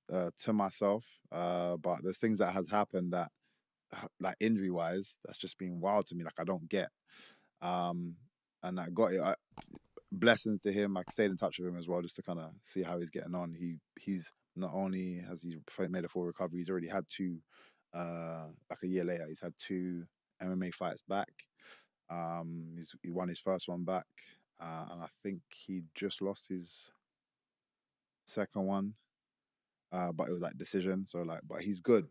to myself. But there's things that has happened that, like injury wise, that's just been wild to me. Like I don't get. Um, and I got it. Blessings to him. I stayed in touch with him as well, just to kind of see how he's getting on. He's not only has he made a full recovery, he's already had two. Like a year later, he's had two MMA fights back. He won his first one back, and I think he just lost his second one. But it was like decision. So like, but he's good.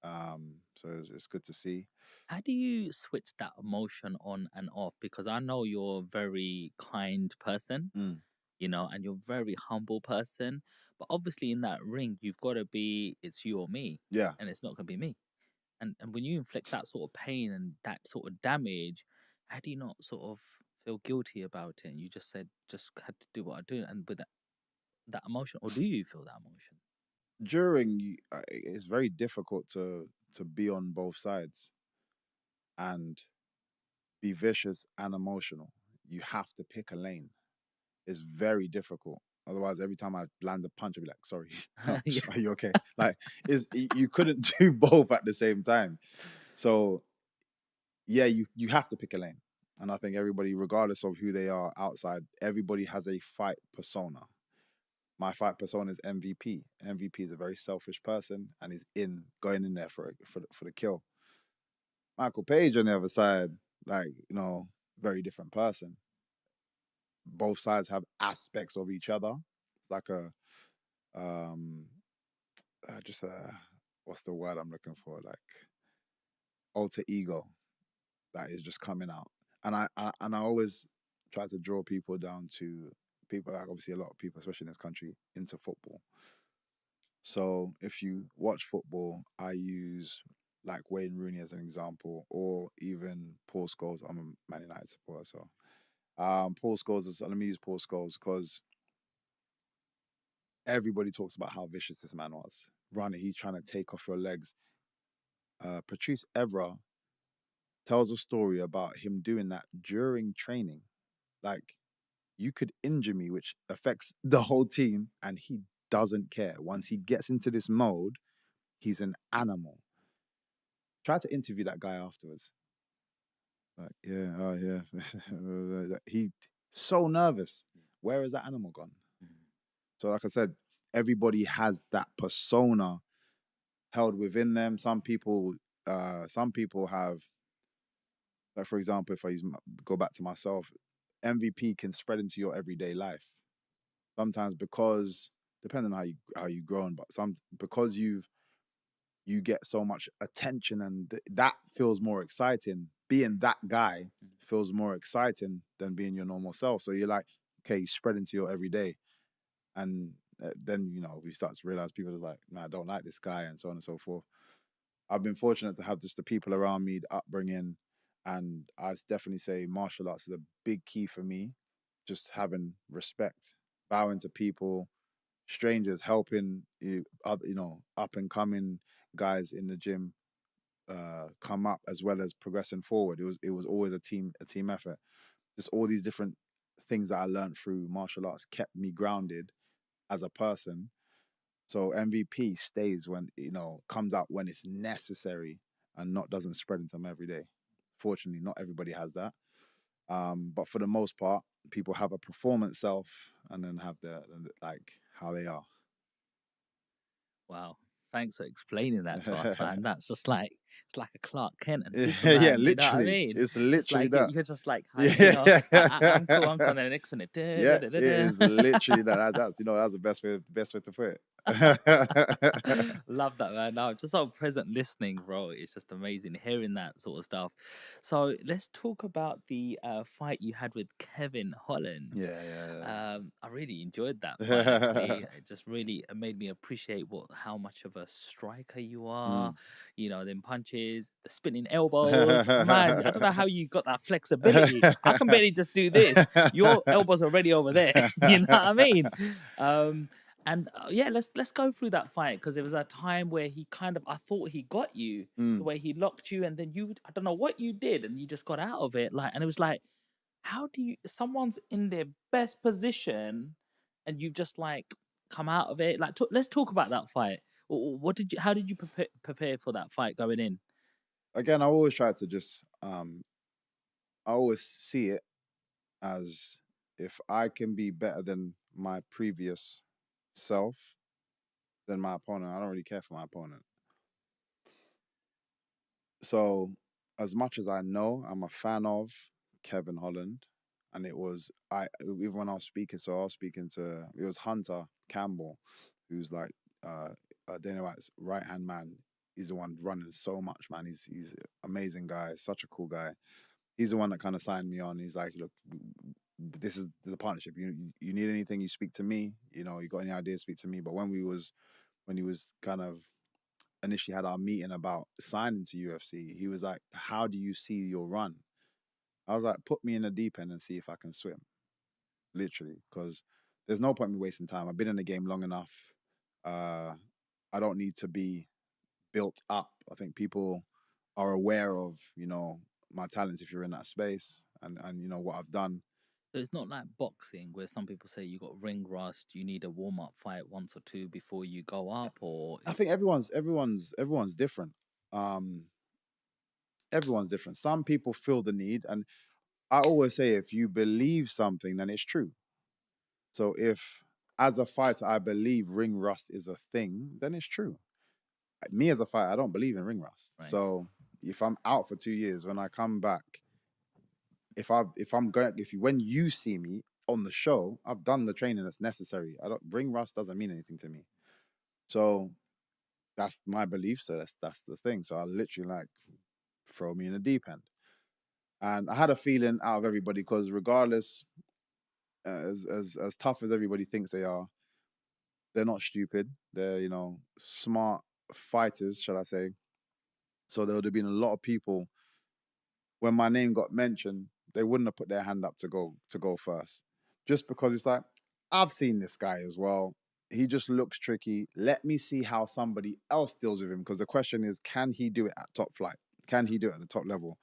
So it's good to see. How do you switch that emotion on and off? Because I know you're a very kind person, Mm. and you're a very humble person. But obviously, in that ring, you've got to be, it's you or me, Yeah. and it's not going to be me. And when you inflict that sort of pain and that sort of damage, how do you not sort of feel guilty about it? And you just said, just had to do what I do. And with that emotion, or do you feel that emotion? It's very difficult to be on both sides and be vicious and emotional. You have to pick a lane. It's very difficult. Otherwise, every time I land a punch, I'd be like, "Sorry, Yeah. are you okay?" Like, you couldn't do both at the same time. So yeah, you have to pick a lane. And I think everybody, regardless of who they are outside, everybody has a fight persona. My fight persona is MVP. MVP is a very selfish person, and he's going in there for the kill. Michael Page on the other side, like very different person. Both sides have aspects of each other. It's like a um, just what's the word I'm looking for? Like alter ego that is just coming out. And I always try to draw people down to people, like obviously a lot of people, especially in this country, into football. So if you watch football, I use like Wayne Rooney as an example, or even Paul Scholes. I'm a Man United supporter, so Paul Scholes is. Let me use Paul Scholes because everybody talks about how vicious this man was. Running, he's trying to take off your legs. Patrice Evra tells a story about him doing that during training. Like, you could injure me, which affects the whole team, and he doesn't care. Once he gets into this mode, he's an animal. Try to interview that guy afterwards. Like, yeah, oh yeah. He so nervous. Where is that animal gone? So, like I said, everybody has that persona held within them. Some people have, like for example, if go back to myself, MVP can spread into your everyday life. Sometimes because depending on how you grown, but because you get so much attention and that feels more exciting. Being that guy feels more exciting than being your normal self. So you're like, okay, you spread into your everyday, and then we start to realize people are like, no, I don't like this guy, and so on and so forth. I've been fortunate to have just the people around me, the upbringing, and I'd definitely say martial arts is a big key for me. Just having respect, bowing to people, strangers, helping up and coming guys in the gym come up as well as progressing forward. It was always a team effort. Just all these different things that I learned through martial arts kept me grounded as a person. So MVP stays when comes out when it's necessary and not doesn't spread into them every day. Fortunately, not everybody has that. But for the most part, people have a performance self and then have like how they are. Wow. Thanks for explaining that to us, man. That's just like it's like a Clark Kent and Yeah, Superman. You know what I literally. mean? It's It's literally like that. you're just like, hi, Yeah. I'm cool. I'm kind of the next one. Yeah, it is literally that. That's the best way to put it. Love that, man. No, just so present listening, bro. It's just amazing hearing that sort of stuff. So let's talk about the fight you had with Kevin Holland. Yeah, I really enjoyed that fight. Actually, yeah. it just really made me appreciate how much of a striker you are. Mm. Them punches, the spinning elbows. Man, I don't know how you got that flexibility. I can barely just do this. Your elbows are already over there. You know what I mean? And yeah, let's go through that fight because there was a time where he I thought he got you the Mm. way he locked you, and then I don't know what you did, and you just got out of it. And it was like, how do you? Someone's in their best position, and you've just like come out of it? Like, let's talk about that fight. What did you? How did you prepare for that fight going in? Again, I always try to just I always see it as if I can be better than my previous self, than my opponent. I don't really care for my opponent. So, as much as I know, I'm a fan of Kevin Holland, and it was even when I was speaking. So I was speaking to it was Hunter Campbell, who's like Dana White's right hand man. He's the one running so much, man. He's an amazing guy, such a cool guy. He's the one that kind of signed me on. He's like, look, this is the partnership. You need anything, you speak to me. You know, you got any ideas, speak to me. But when he was kind of initially had our meeting about signing to UFC, he was like, "How do you see your run?" I was like, "Put me in the deep end and see if I can swim." Literally, because there's no point in me wasting time. I've been in the game long enough. Uh, I don't need to be built up. I think people are aware of, my talents if you're in that space and what I've done. So it's not like boxing where some people say you got ring rust, you need a warm up fight once or two before you go up, or I think everyone's different. Um, everyone's different. Some people feel the need, and I always say if you believe something, then it's true. So if as a fighter I believe ring rust is a thing, then it's true. Me as a fighter, I don't believe in ring rust. right? So if I'm out for 2 years, when I come back, when you see me on the show, I've done the training that's necessary. I don't ring rust doesn't mean anything to me. So that's my belief. So that's the thing. So I literally like throw me in the deep end. And I had a feeling out of everybody because regardless, as tough as everybody thinks they are, they're not stupid. They're smart fighters, shall I say? So there would have been a lot of people when my name got mentioned, they wouldn't have put their hand up to go first, just because it's like I've seen this guy as well. He just looks tricky. Let me see how somebody else deals with him, because the question is, can he do it at top flight? Can he do it at the top level?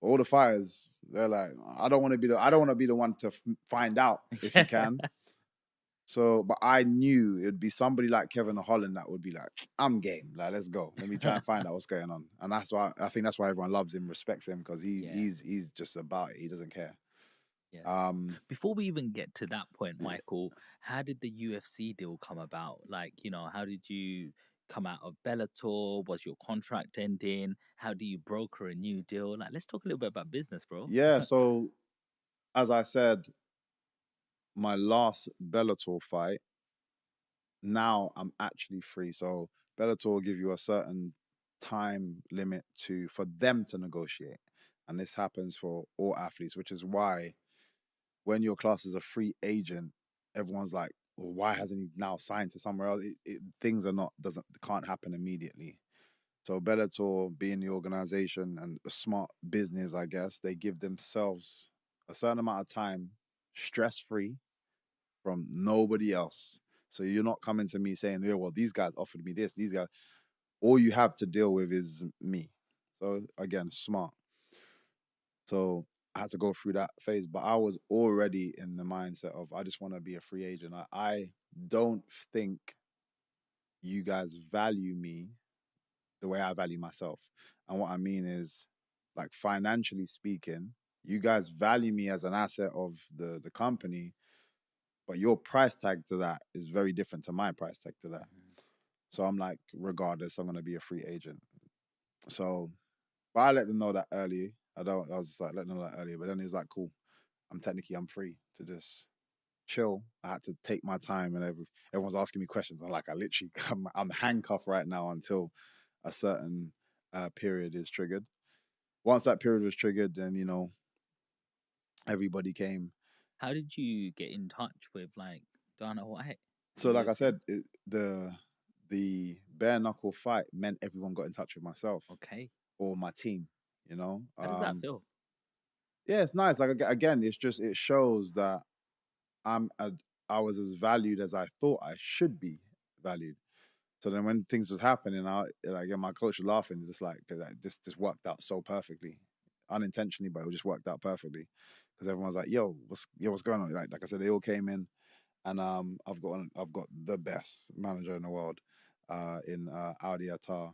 All the fighters, they're like, I don't want to be the one to find out if he can. So, but I knew it'd be somebody like Kevin Holland that would be like, I'm game. Like, let's go. Let me try and find out what's going on. And that's why I think that's why everyone loves him, respects him, because he's just about it. He doesn't care. Yes. Before we even get to that point, Michael, how did the UFC deal come about? Like, how did you come out of Bellator? Was your contract ending? How do you broker a new deal? Like, let's talk a little bit about business, bro. Yeah. So, as I said, my last Bellator fight, now I'm actually free. So Bellator will give you a certain time limit for them to negotiate. And this happens for all athletes, which is why when your class is a free agent, everyone's like, well, why hasn't he now signed to somewhere else? Things can't happen immediately. So Bellator, being the organization and a smart business, I guess, they give themselves a certain amount of time, stress free, from nobody else. So you're not coming to me saying, yeah, well, these guys offered me this, these guys. All you have to deal with is me. So again, smart. So I had to go through that phase, but I was already in the mindset of I just want to be a free agent. I don't think you guys value me the way I value myself. And what I mean is, like, financially speaking, you guys value me as an asset of the company, but your price tag to that is very different to my price tag to that. So I'm like, regardless, I'm gonna be a free agent. So, but I let them know that early. I was just like letting them know that earlier. But then it's like, cool. I'm free to just chill. I had to take my time, and everyone's asking me questions. I'm like, I'm handcuffed right now until a certain period is triggered. Once that period was triggered, then everybody came. How did you get in touch with like Dana White? So, like I said, the bare knuckle fight meant everyone got in touch with myself. Okay. Or my team. How does that feel? Yeah, it's nice. Like, again, it shows that I was as valued as I thought I should be valued. So then when things was happening, my coach was laughing, just like, cause this just worked out so perfectly, unintentionally, but it just worked out perfectly, because everyone's like, what's going on? Like I said, they all came in, and I've got the best manager in the world, in Audi Attar.